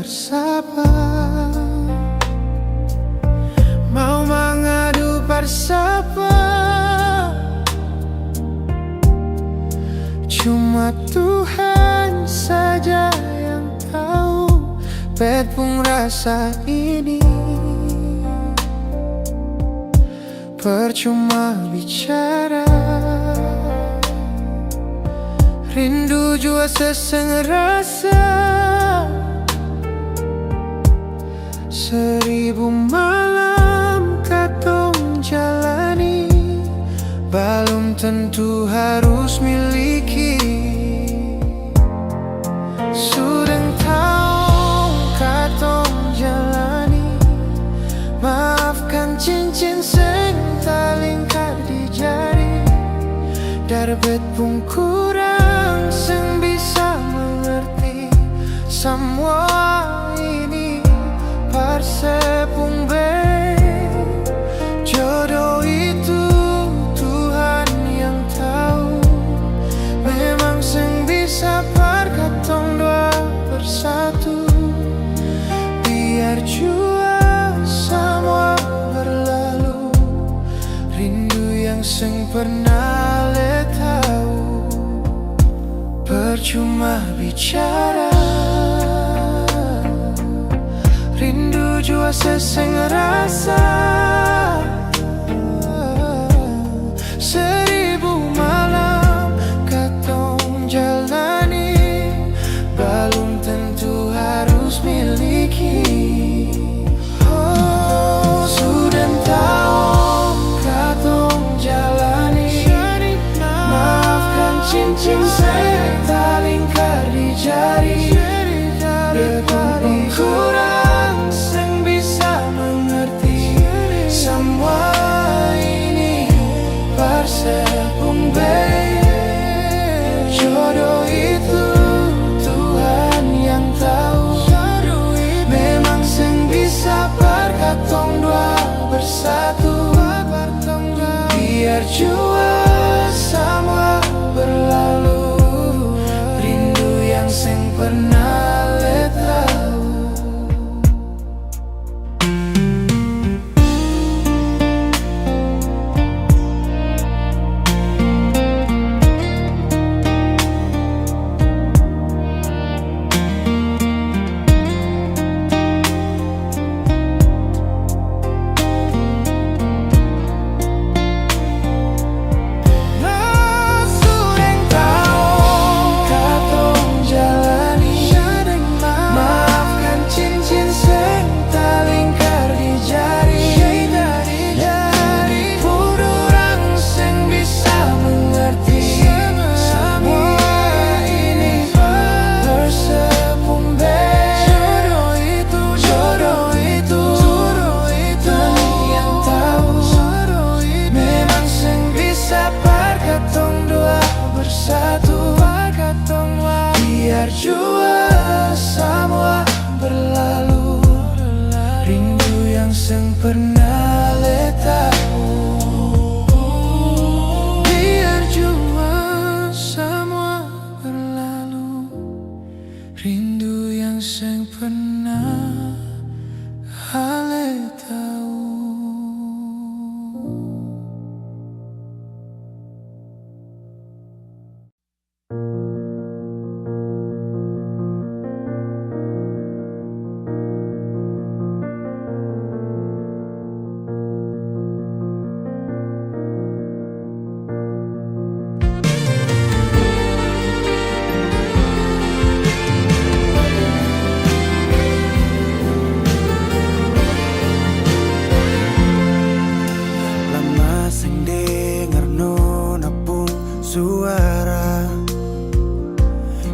bersabar, mau mengadu bersabar. Cuma Tuhan saja yang tahu betpung rasa ini. Percuma bicara, rindu jua seseng rasa. 1000 malam katong jalani, belum tentu harus miliki. Sudah tahu katong jalani, maafkan cincin seng talingkar di jari. Darbet pun kurang seng bisa mengerti semua ini. Parsepung be jodoh itu Tuhan yang tahu. Memang seng bisa perkatong dua bersatu. Biar jua semua berlalu, rindu yang seng pernah le tahu. Percuma bicara, rindu jua seseng rasa. 1000 malam katong jalani, belum tentu harus miliki. Oh, sudah tahu katong jalani, maafkan cincin seng talingkar di jari. Betpun kurang seng bisa mengerti semua ini. Parsepung be jodoh itu Tuhan yang tahu. Memang seng bisa perkatong dua bersatu. Biar jua semua berlalu, rindu yang seng pernah le tahu. Biar jua semua berlalu, rindu yang seng pernah le tahu. Biar jua semua berlalu, rindu yang seng pernah le tahu.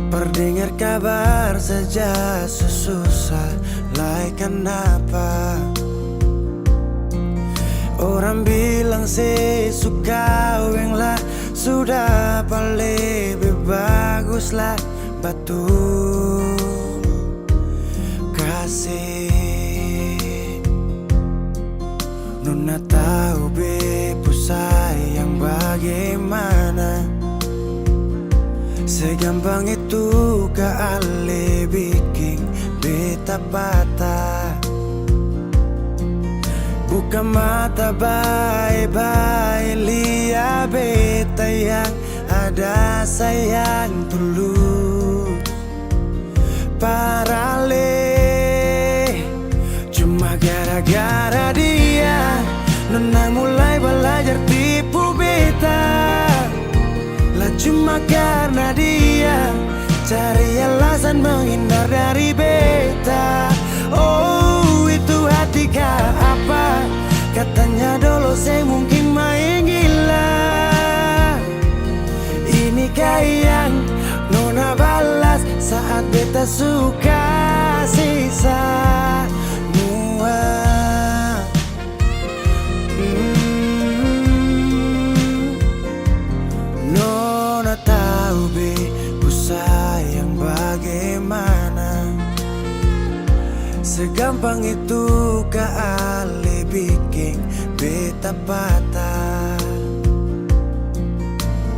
Perdengar kabar saja susah, lai kenapa? Orang bilang sih suka weng lah, sudah paling lebih bagus lah betul kasih. Nona tahu bepu sayang bagaimana. Segampang itu kali bikin beta patah. Buka mata baik-baik, lihat beta yang ada sayang tulus. Parale cuma gara-gara dia, nona mulai belajar tipu beta. Lah cuma karena dia cari alasan menghindar dari beta. Oh itu hati kah apa? Katanya dulu saya mungkin main gila. Ini yang nona balas saat beta suka sisa mua. Nona tahu be ku sayang bagaimana. Segampang itu kali bikin beta patah.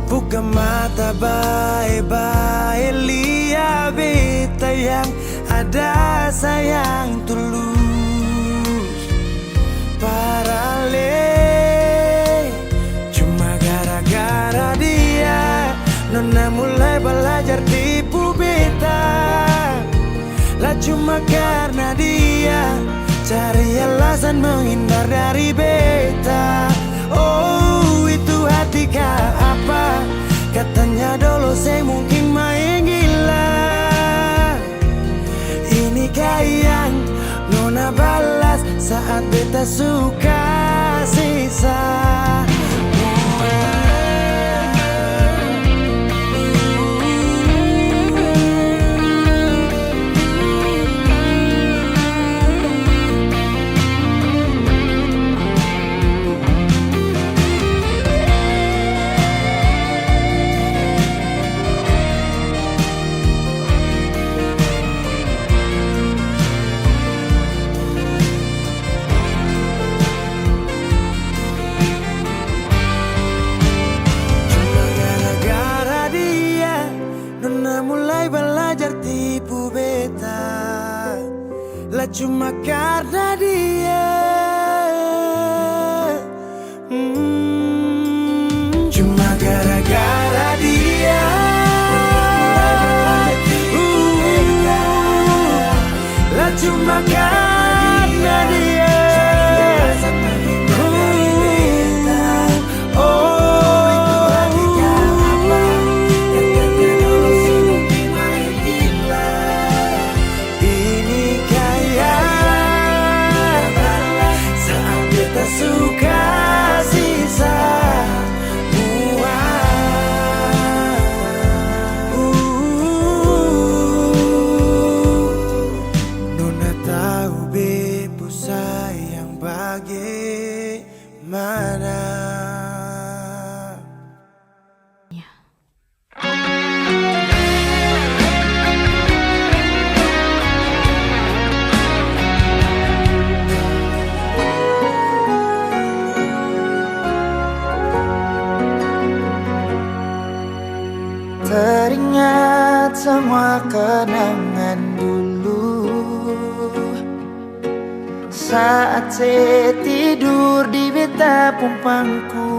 Buka mata baik-baik, lihat beta yang ada sayang tulus. Parale cuma gara-gara dia, nona mulai belajar tipu beta. Lah cuma karena dia cari alasan menghindar dari beta. Oh itu hati kah apa? Katanya dulu saya mungkin main gila. Ini yang nona balas saat beta suka sisa. Lah cuma karena dia cuma gara-gara dia lah cuma karena dia bagaimana. Teringat semua kenangan dulu saat saya tidur di beta pumpangku.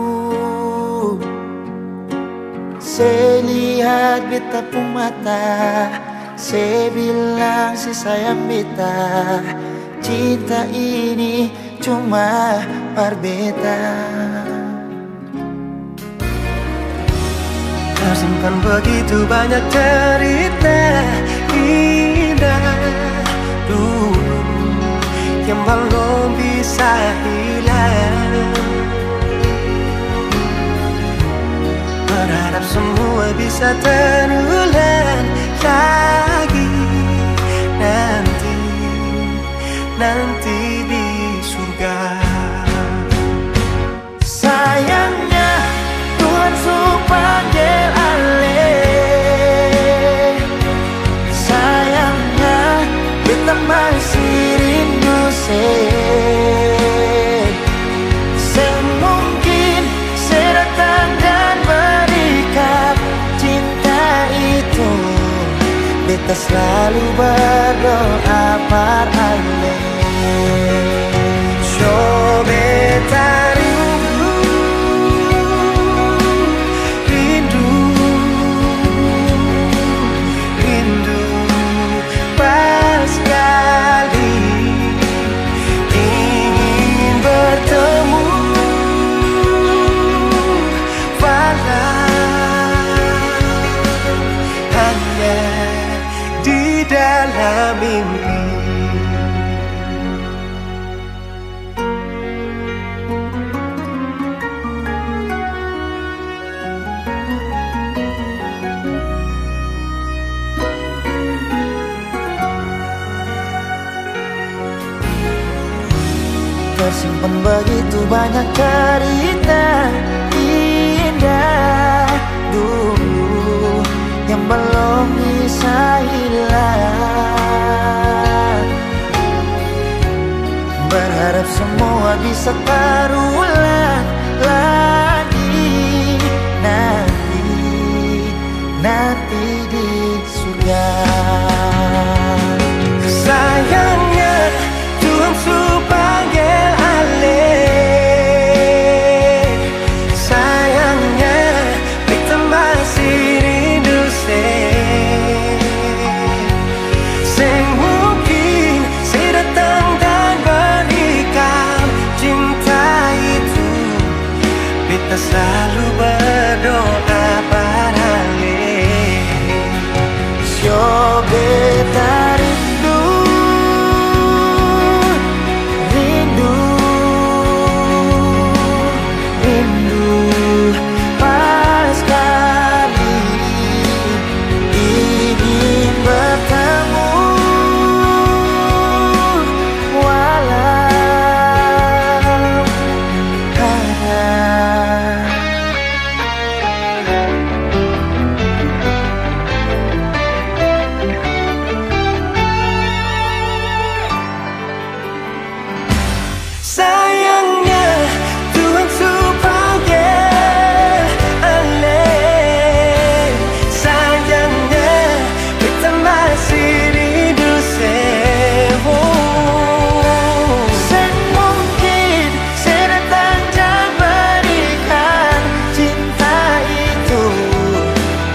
Saya lihat beta pung mata, saya bilang si sayang beta, cinta ini cuma par beta. Tersimpan begitu banyak cerita indah dulu yang belum bisa hilang. Berharap semua bisa terulang lagi nanti di surga. Sayangnya Tuhan suruh panggil ale. Sayangnya beta masih rindu semungkin saya datang dan berikan cinta itu. Beta Beta selalu berdoa parale. So beta rindu, rindu, rindu pas sekali ingin bertemu. Hanya di dalam mimpi. Tersimpan begitu banyak cerita indah dulu yang belum bisa hilang. Berharap semua bisa terulang lagi nanti di surga. Sayangnya Tuhan panggil alih. Sayangnya beta masih rindu sing mungkin saya datang dan berikan cinta itu. Beta selalu berdoa parale. Sio beta rindu, rindu, rindu pas sekali ingin bertemu walau hanya. Sayangnya Tuhan panggil alih. Sayangnya kita masih rindu Sen mungkin saya datang dan berikan cinta itu.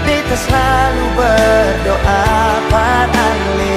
Kita selalu berdoa parale.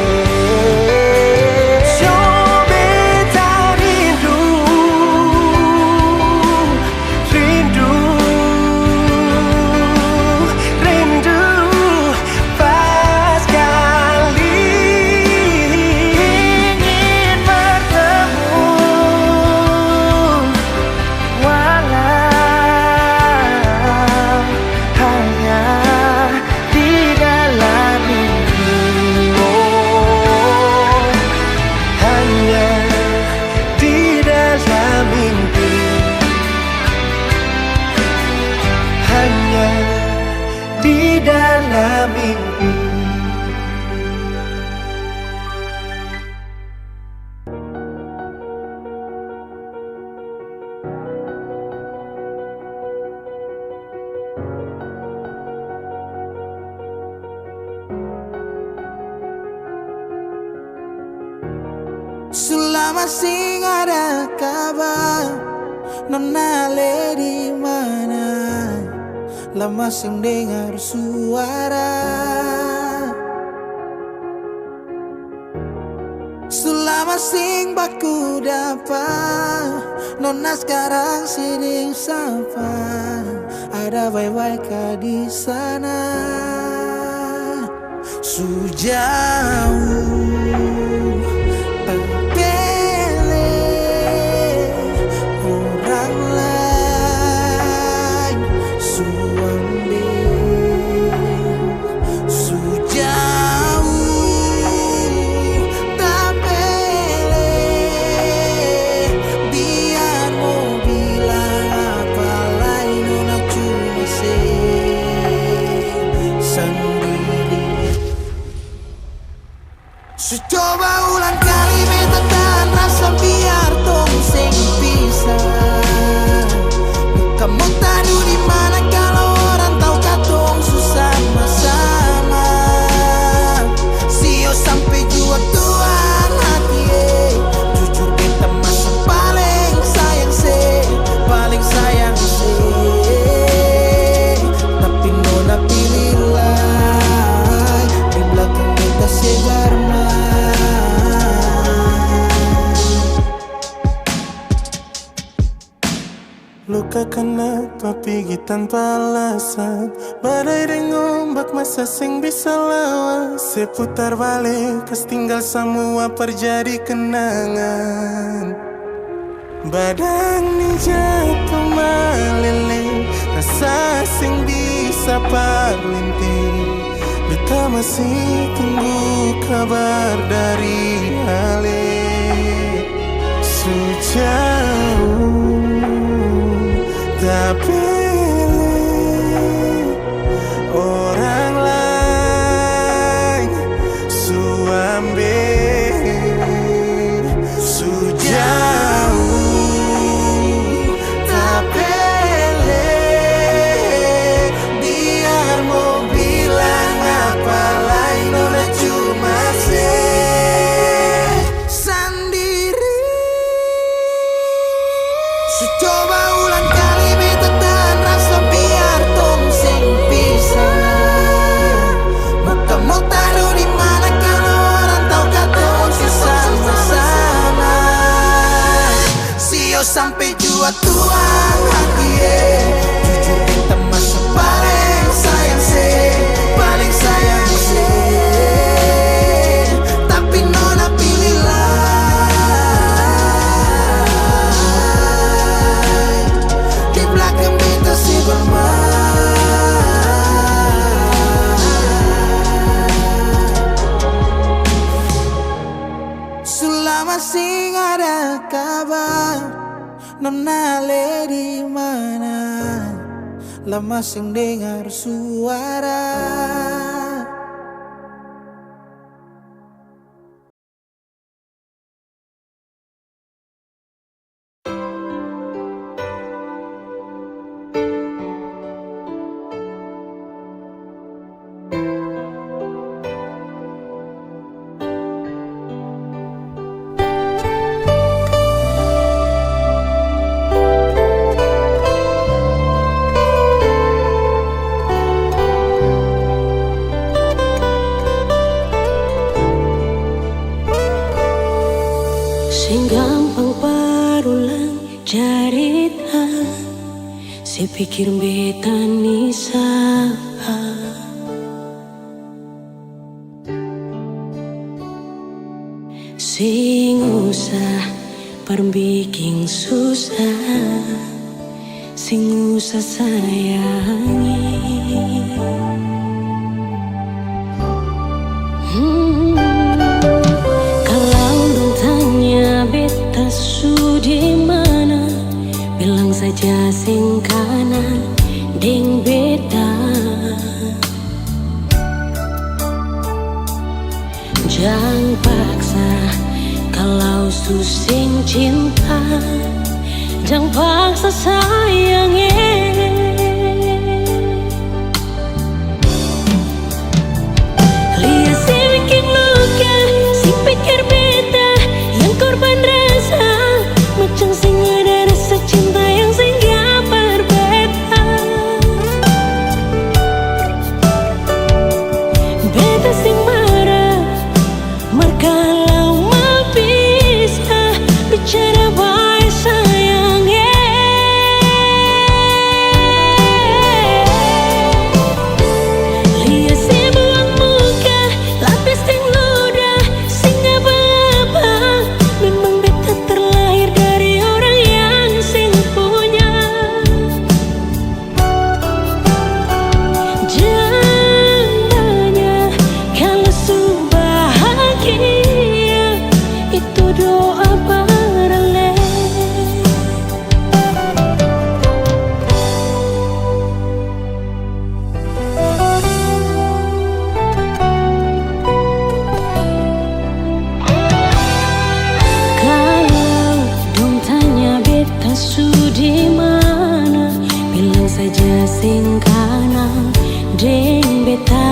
Di dalam mimpi. Selama sing ada kabar, nona le di mana? Lama sing dengar suara. Selama sing baku dapat, nona sekarang sering sapa. Ada bye-bye kah di sana? Sejauh Stop tak kenapa pergi tanpa alasan. Badai dan ombak masa sing bisa lawan. Seputar balik kas tinggal semua terjadi kenangan. Badang ni jatuh meleleh, rasa sing bisa parlinting. Beta masih tunggu kabar dari Ale. Sejauh tapi orang lain suambil. Sejauh tapi biar mau bilang apa lain, nona cuma sendiri. Secoba ulang kali beta tahan rasa biar tong sing pisah. Mau kamu taruh di mana kalau orang tahu kata orang sama-sama. Sio sampai jua tuang hati jujur beta masuk paling sayang paling sayang tapi nona pilihlah di belakang beta si selama sing ada kabar nona le di mana, lama sing dengar suara. Sing gampang parulang jarita, si pikir beta ni sapa. Sing usah perbiking susah, sing usah sayangi. Beta su di mana, bilang saja sing kanan deng beta. Jangan paksa kalau su sing cinta, jangan paksa sayangnya. Lihat si bikin luka, si pikir beta yang korban rasa, macam sing ada rasa cinta yang sing gak berbeda. Beta sing marah, merkalau mau bisa bicara baik sayangnya. Lihat si buang muka, lapis ting ludah, sing apa-apa. Memang beta terlahir dari orang yang sing punya. Jangan tanya kalau su bahagia, itu doa barale. Kalau dong tanya beta su di mana, bilang saja sing kanan deng beta.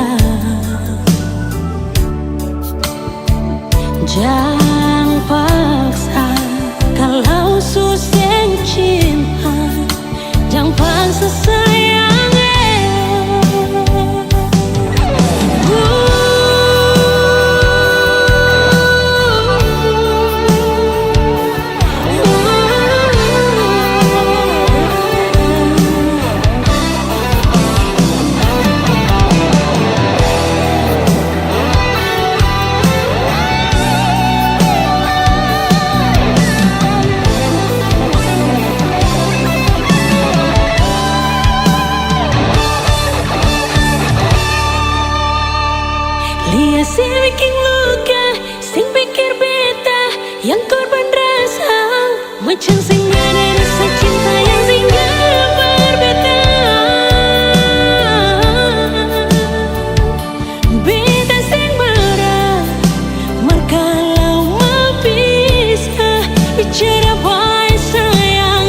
Jangan paksa kalau su sing cinta, jangan paksa sayangnya. bikin luka, sing pikir beta yang korban rasa, macam sing ada rasa cinta yang singgah berbeda. Beta sing marah, markalau mau pisah, bicara baik sayang.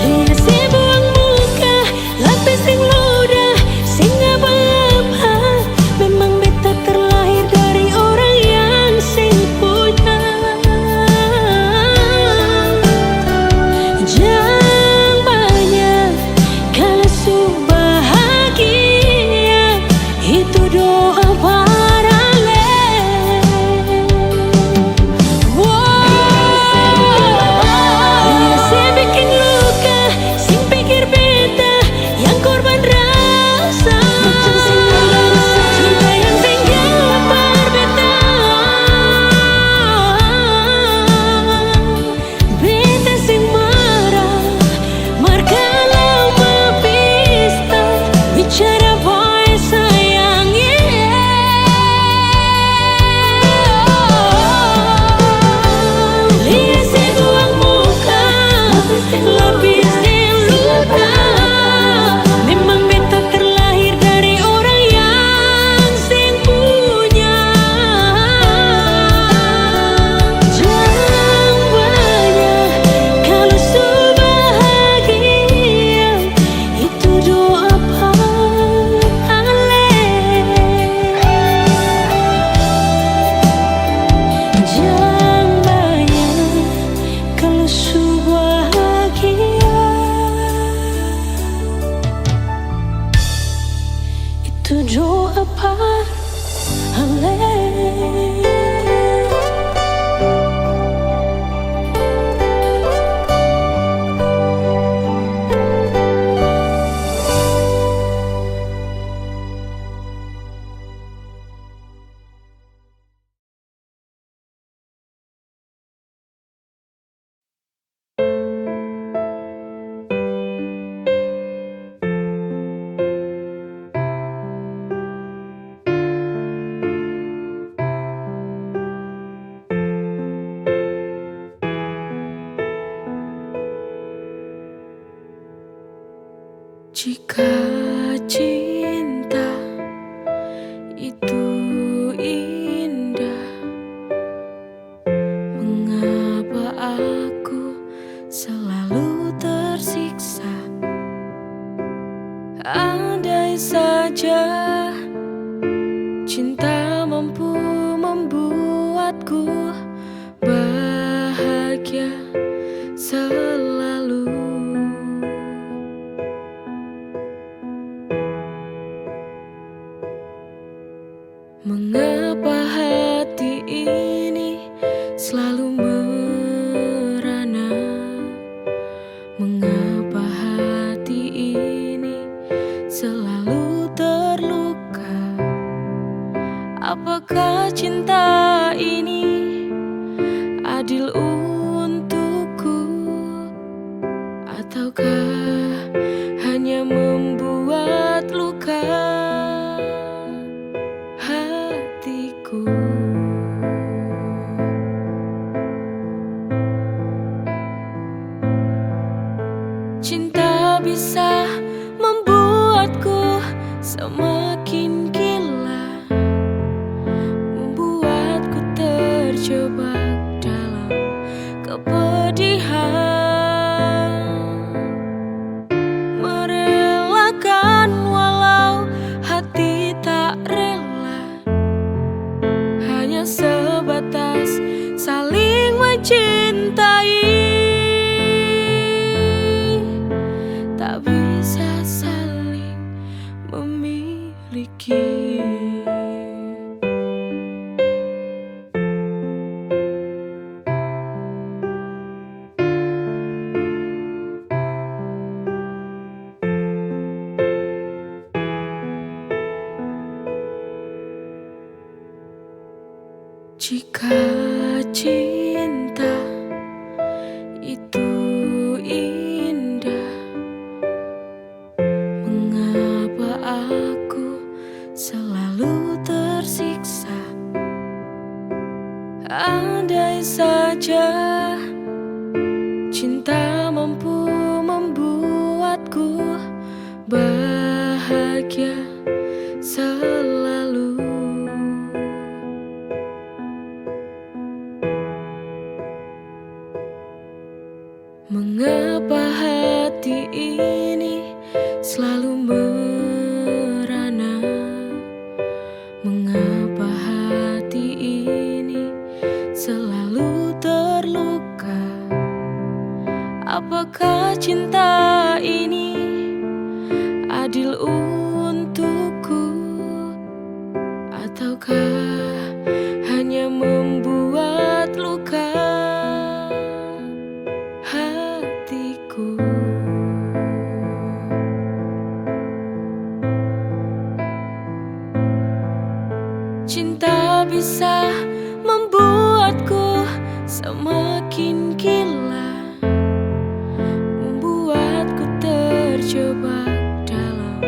Lihat si buang muka, lapis sing ludah, sing apa-apa. Memang beta terlahir dari orang yang sing punya. Jangan banyak kalau su bahagia, itu doa para le. Lihat si bikin luka, sing pikir beta yang korban rasa, macam sing ada rasa cinta yang singgah berbeda. Beta sing marah, markalau mau pisah, bicara baik sayang. Lihat si buang muka, lapis sing luka. Memang beta terlahir dari orang yang sing punya. Jangan banyak kalau su bahagia, itu doa pahala. Jangan banyak kalau su bahagia, itu doa pahala. Jika cinta itu indah, mengapa aku selalu tersiksa? Andai saja cinta mampu membuatku bahagia selalu. Mengapa hati ini selalu merana? Mengapa hati ini selalu terluka? Apakah cinta ini adil untukku, ataukah hanya membuat luka hatiku? Cinta bisa membuatku semakin gila, membuatku terjebak dalam kepedihan, merelakan walau hati tak rela, hanya sebatas saling mencintai, tak bisa saling memiliki. saja cinta mampu membuatku bahagia selalu. Mengapa hati ini selalu merana? Mengapa hati ini selalu terluka? Apakah cinta ini adil untukku? Ataukah hanya membuat luka hatiku? Cinta bisa membuatku semakin gila, membuatku terjebak dalam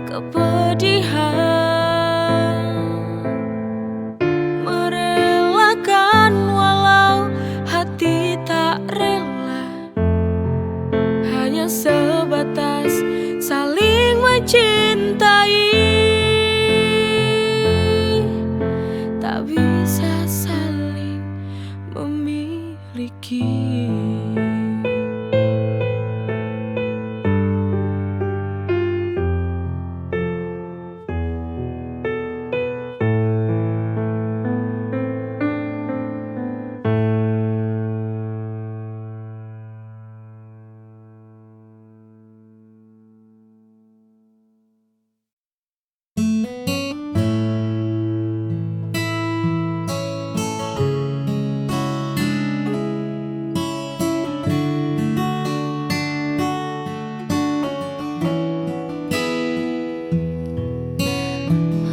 kepedihan, merelakan walau hati tak rela, hanya sebatas saling mencintai, tak bisa saling memiliki.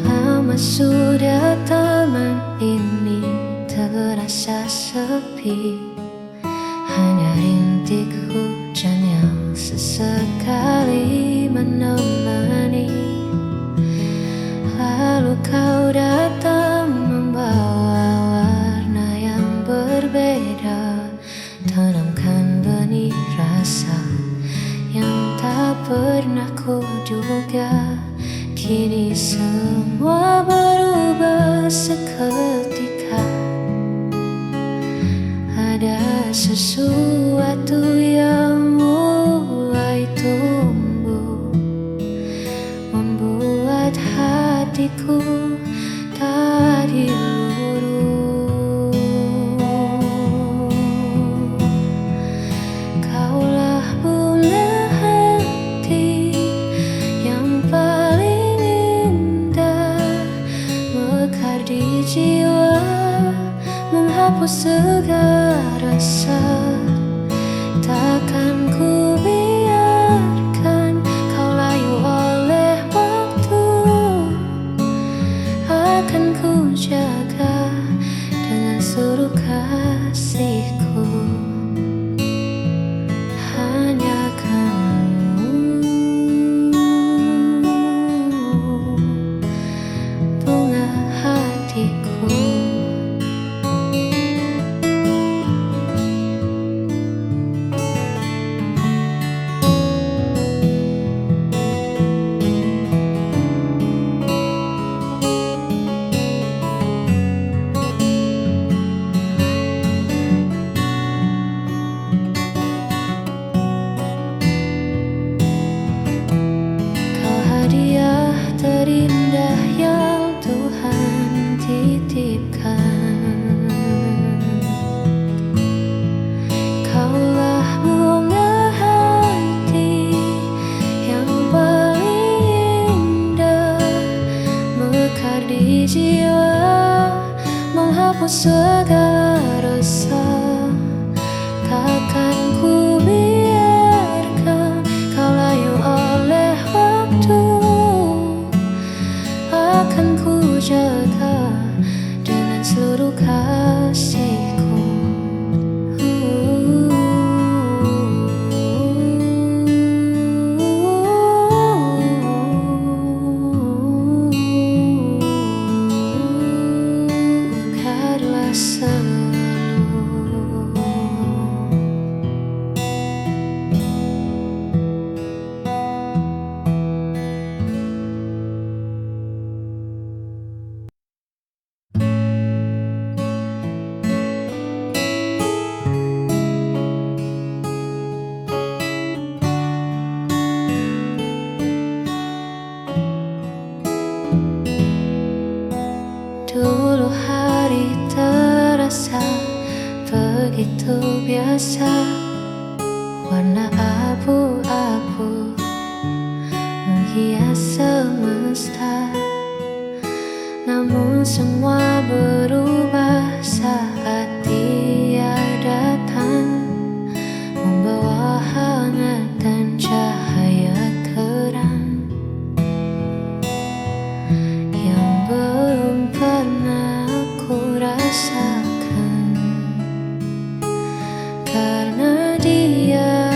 Lama sudah taman ini terasa sepi, hanya rintik hujan yang sesekali menemani. Lalu kau datang membawa warna yang berbeda, tanamkan benih rasa yang tak pernah kuduga. Kini semua berubah seketika, ada sesuatu yang mulai tumbuh, membuat hatiku tadi luruh. Kaulah bunga hati yang paling indah, mekar di jiwa, menghapus segala rasa. Takkan ku biarkan kau layu oleh waktu, akan ku jaga dengan seluruh kasihku. Hanya kamu, bunga hatiku. Kau hadiah terindah yang Tuhan titipkan. Kaulah bunga hati yang paling indah, mekar di jiwa, menghapus segala rasa. Takkan ku biarkan kau layu oleh waktu, akan ku jaga dengan seluruh kasihku. Mekarlah itu biasa, warna abu-abu menghias semesta. Namun semua berubah saat dia datang, membawa hangat dan cahaya terang yang belum pernah aku rasakan. Karena dia,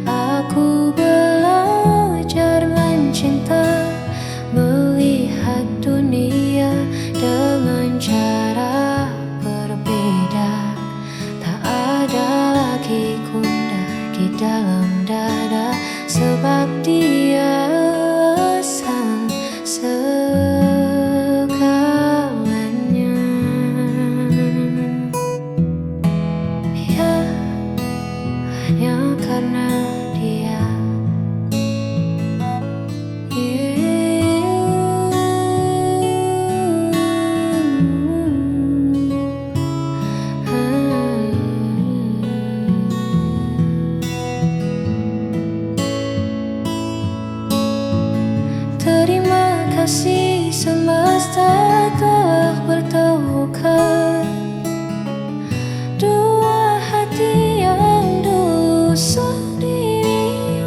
aku belajar mencinta, melihat dunia dengan cara berbeda. Tak ada lagi gundah di dalam dada, sebab dia sang segalanya. Ya, hanya karena dia. Terima kasih semesta telah bertukar dua hati yang dulu sendiri.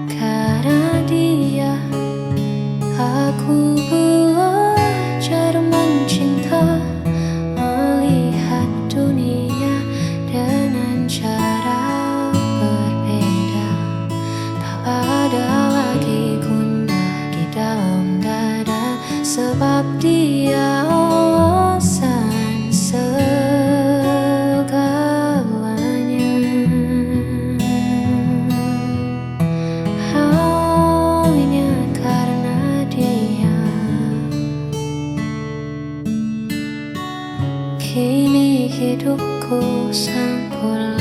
Karena dia, aku belajar mencinta, melihat dunia dengan cara berbeda. Tak ada lagi gundah di dalam dada, sebab dia sang segalanya. Hanya karena dia, kini hidupku sempurna.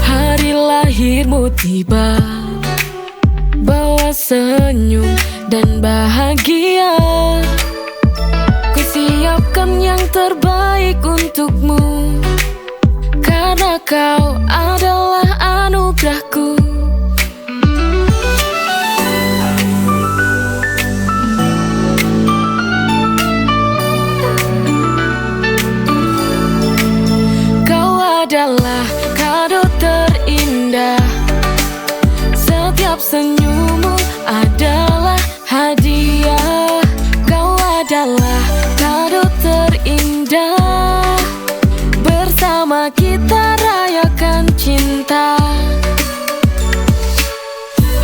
Hari lahirmu tiba, bawa senyum dan bahagia. Kusiapkan yang terbaik untukmu, karena kau adalah anugerahku. Kau adalah kado terindah, setiap senyummu adalah hadiah. Kau adalah kado terindah, bersama kita rayakan cinta.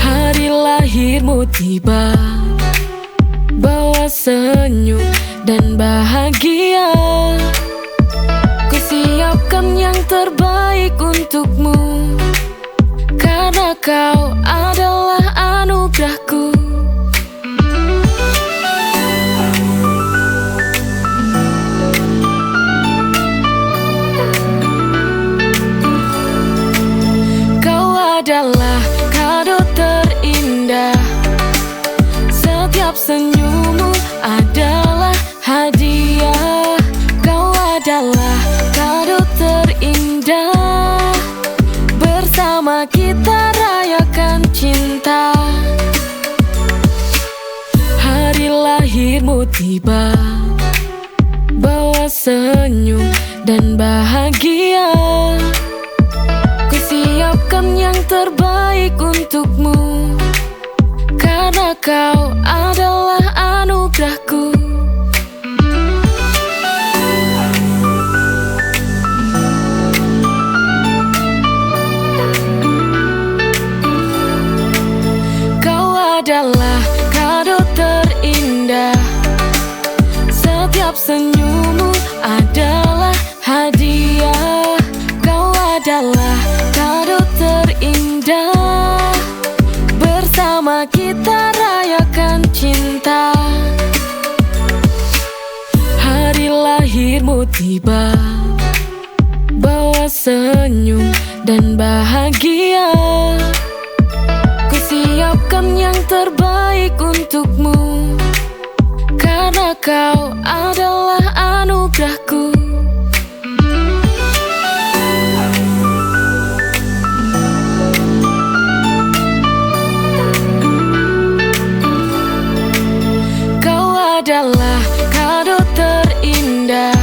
Hari lahirmu tiba, bawa senyum dan bahagia. Kusiapkan yang terbaik untukmu, karena kau adalah anugerahku. Kau adalah kado terindah, setiap senyummu adalah hadiah. Kau adalah kado terindah, bersama kita rayakan cinta. Hari lahirmu tiba, bawa senyum dan bahagia. Kusiapkan yang terbaik untukmu, karena kau adalah anugerahku. Kau adalah kado terindah, setiap senyummu adalah hadiah. Kau adalah kado terindah, Bersama kita rayakan cinta. Hari lahirmu tiba, bawa senyum dan bahagia. Ku siapkan yang terbaik untukmu, karena kau adalah anugerahku. Kau adalah kado terindah,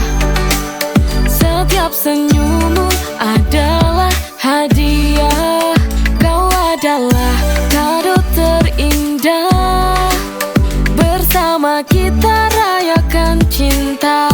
setiap senyummu adalah hadiah. Kau adalah kado terindah, bersama kita rayakan cinta.